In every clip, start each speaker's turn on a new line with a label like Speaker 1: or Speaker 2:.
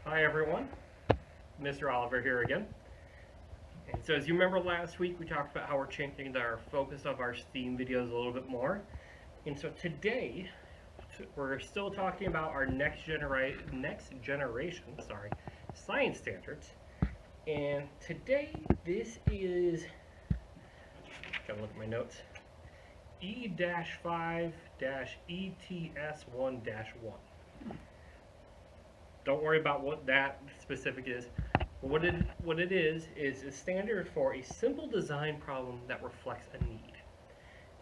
Speaker 1: Hi everyone, Mr. Oliver here again. And so as you remember last week we talked about how we're changing our focus of our Steam videos a little bit more. And so today we're still talking about our next generation science standards. And today this is, gotta look at my notes, E-5-ETS1-1. Don't worry about what that specific is. What it is a standard for a simple design problem that reflects a need.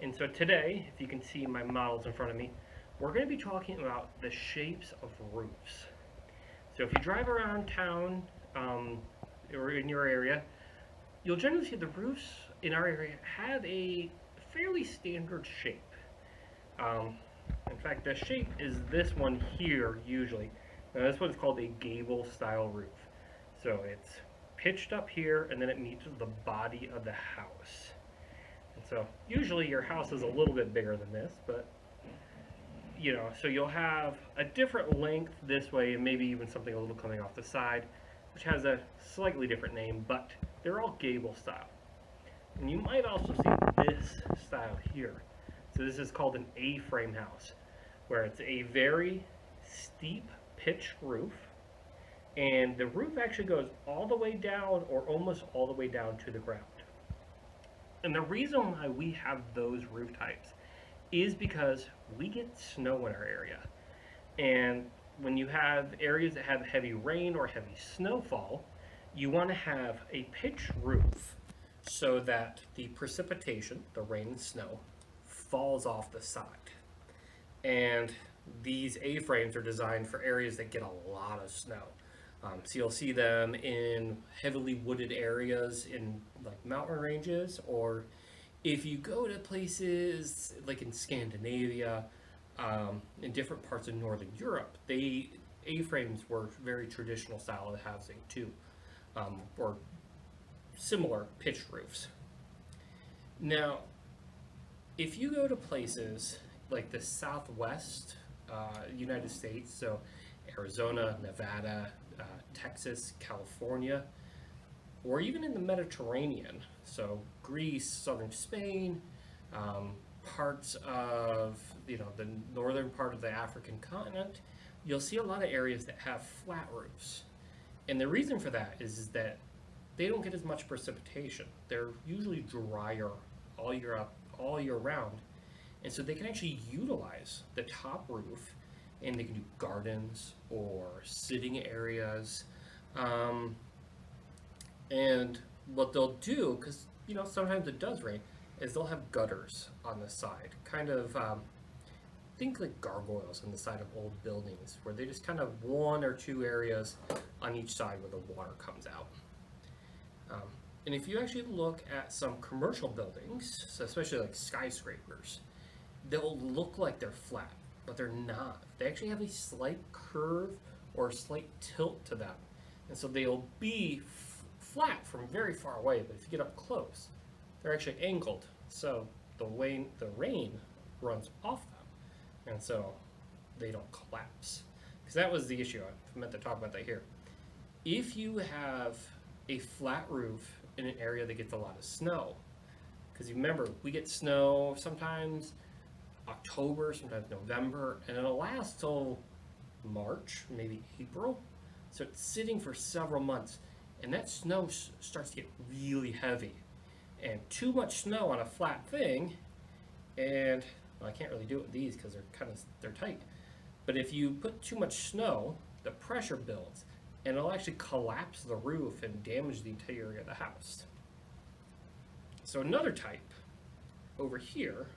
Speaker 1: And so today, if you can see my models in front of me, we're going to be talking about the shapes of roofs. So if you drive around town or in your area, you'll generally see the roofs in our area have a fairly standard shape. Um, in fact, the shape is this one here usually. Now this one's called a gable style roof. So it's pitched up here and then it meets the body of the house. And so usually your house is a little bit bigger than this, but so you'll have a different length this way and maybe even something a little coming off the side, which has a slightly different name, but they're all gable style. And you might also see this style here. So this is called an A-frame house, where it's a very steep pitched roof, and the roof actually goes all the way down or almost all the way down to the ground. And the reason why we have those roof types is because we get snow in our area. And when you have areas that have heavy rain or heavy snowfall, you want to have a pitched roof so that the precipitation, the rain and snow, falls off the side. And these A-frames are designed for areas that get a lot of snow. So you'll see them in heavily wooded areas in like mountain ranges, or if you go to places like in Scandinavia, in different parts of Northern Europe, A-frames were very traditional style of housing too, or similar pitched roofs. Now, if you go to places like the Southwest United States, so Arizona, Nevada, Texas, California, or even in the Mediterranean, so Greece, southern Spain, parts of the northern part of the African continent, you'll see a lot of areas that have flat roofs. And the reason for that is that they don't get as much precipitation. They're usually drier all year round, and so they can actually utilize the top roof, and they can do gardens or sitting areas. And what they'll do, because sometimes it does rain, is they'll have gutters on the side, kind of think like gargoyles on the side of old buildings, where they just kind of one or two areas on each side where the water comes out. And if you actually look at some commercial buildings, so especially like skyscrapers, they'll look like they're flat, but they're not. They actually have a slight curve or a slight tilt to them. And so they'll be flat from very far away, but if you get up close, they're actually angled. So the rain runs off them, and so they don't collapse. Because that was the issue. I meant to talk about that here. If you have a flat roof in an area that gets a lot of snow, because you remember, we get snow sometimes October, sometimes November, and it'll last till March, maybe April. So it's sitting for several months, and that snow starts to get really heavy. And too much snow on a flat thing, and well, I can't really do it with these because they're tight. But if you put too much snow, the pressure builds, and it'll actually collapse the roof and damage the interior of the house. So another type over here,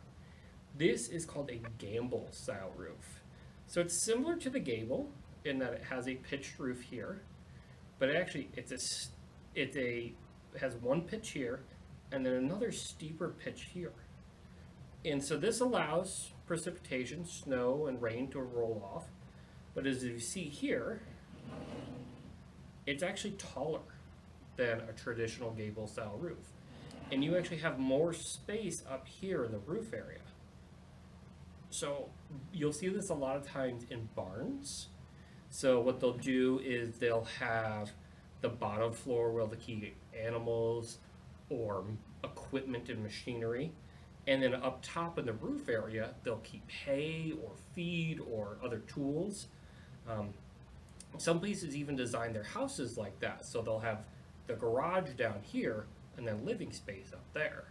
Speaker 1: this is called a gable style roof. So it's similar to the gable in that it has a pitched roof here, but actually it has one pitch here and then another steeper pitch here. And so this allows precipitation, snow and rain to roll off. But as you see here, it's actually taller than a traditional gable style roof. And you actually have more space up here in the roof area. So you'll see this a lot of times in barns. So what they'll do is they'll have the bottom floor where they'll keep animals or equipment and machinery. And then up top in the roof area, they'll keep hay or feed or other tools. Um, some places even design their houses like that. So they'll have the garage down here and then living space up there.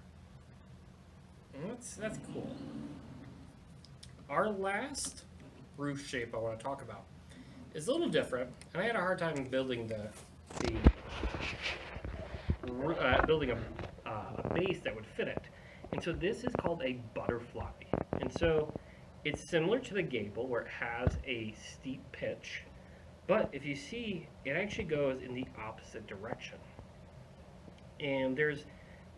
Speaker 1: And that's cool. Our last roof shape I want to talk about is a little different, and I had a hard time building building a base that would fit it. And so this is called a butterfly. And so it's similar to the gable where it has a steep pitch, but if you see, it actually goes in the opposite direction. And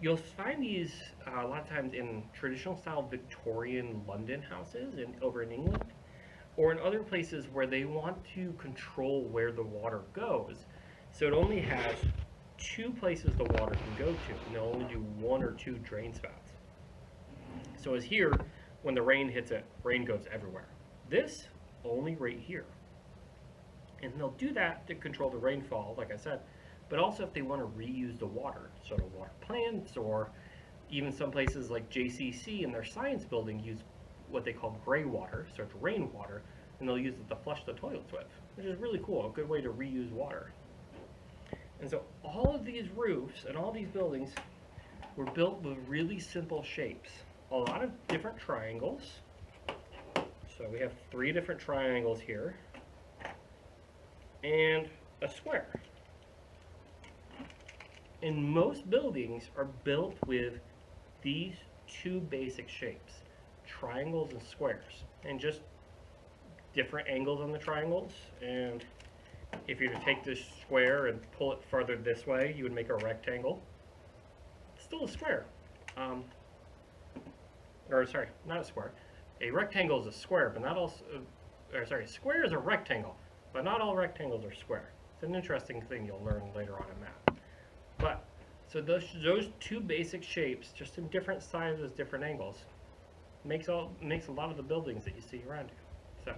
Speaker 1: you'll find these a lot of times in traditional style Victorian London houses over in England, or in other places where they want to control where the water goes. So it only has two places the water can go to, and they'll only do one or two drain spouts. So as here, when the rain hits it, rain goes everywhere. This, only right here. And they'll do that to control the rainfall, like I said, but also if they want to reuse the water, so to water plants, or even some places like JCC in their science building use what they call gray water, so it's rainwater, and they'll use it to flush the toilets with, which is really cool, a good way to reuse water. And so all of these roofs and all these buildings were built with really simple shapes. A lot of different triangles. So we have 3 different triangles here, and a square. And most buildings are built with these 2 basic shapes, triangles and squares, and just different angles on the triangles. And if you were to take this square and pull it farther this way, you would make a rectangle. It's still a square. Or sorry, not a square. A rectangle is a square, but not all, a square is a rectangle, but not all rectangles are square. It's an interesting thing you'll learn later on in math. But, so those 2 basic shapes, just in different sizes, different angles, makes a lot of the buildings that you see around you. So,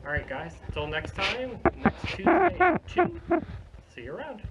Speaker 1: all right, guys. Until next time, next Tuesday at 2. See you around.